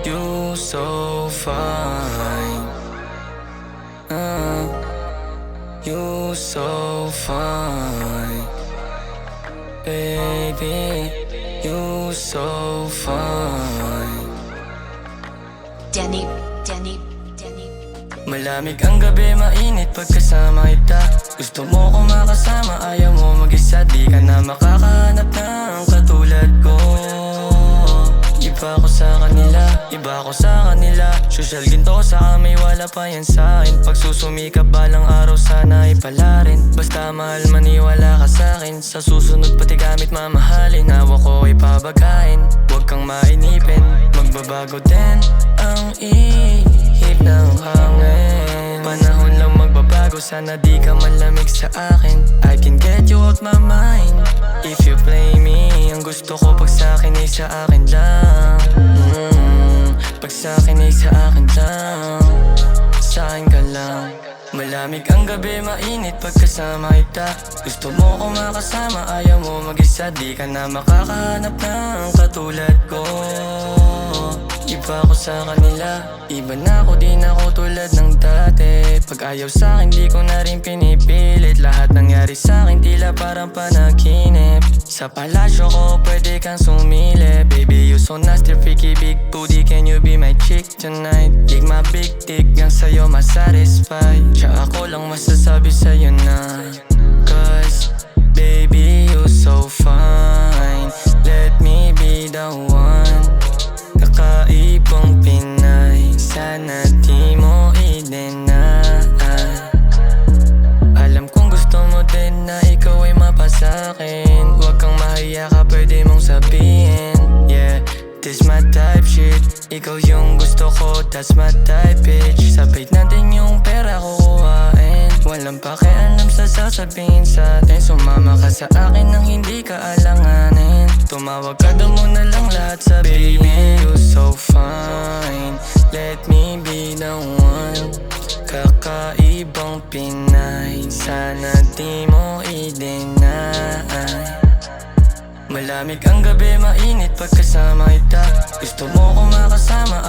You so fine. You so fine. Baby, you so fine. Danny. Malamig ang gabi, mainit pagkasama kita. Gusto mo ko makasama, ayaw mo mag-isa. Di ka na makakahanap ng katulad ko. Iba ko sa kanila, iba ko sa kanila. Social ginto sa may wala pa yan sa'kin. Pag susumikap balang araw sana ipala rin. Basta mahal maniwala ka sa'kin. Sa susunod pati gamit mamahalin. Hawa ko ipabagain, huwag kang mainipin. Magbabago din ang ihip ng hangin. Panahon lang magbabago, sana di ka malamig sa akin. I can get you out my mind if you play me. Ang gusto ko pag sa'kin ay sa akin lang. Pag sa'kin ay sa akin lang. Sa'kin ka lang. Malamig ang gabi, mainit pagkasama kita. Gusto mo ko makasama, ayaw mo mag-isa. Di ka na makakahanap ng katulad ko. Iba ko sa kanila, iba na ako, di na ako tulad ng dati. Pag ayaw sa'kin, di ko na rin pinipilit. Lahat nangyari sa'kin, tila parang panaginip. Sa palasyo ko, pwede kang sumili. Baby, you so nasty, freaky, big booty. Can you be my chick tonight? Lig my big dick, ang sa'yo masatisfy. Tsaka ako lang masasabi sa'yo na, cause baby, you so fine. Let me be the one. Kakaibang Pinay, sana di mo i-deny. Alam kong gusto mo din na ikaw ay mapasakin. Huwag kang mahiya ka, pwede mong sabihin. Yeah, this my type shit. Ikaw yung gusto ko, that's my type bitch. Sabay natin yung pera kukuhain. Walang pakialam sa sasabihin sa'tin. Sumama ka sa akin nang hindi ka alanganin. Tumawag ka daw mo na lang lahat sabihin. Baby, you so fine. Let me be the one. Kakaibang Pinay, sana di mo i-deny. Malamig ang gabi, mainit pagkasama kita. Gusto mo ko makasama,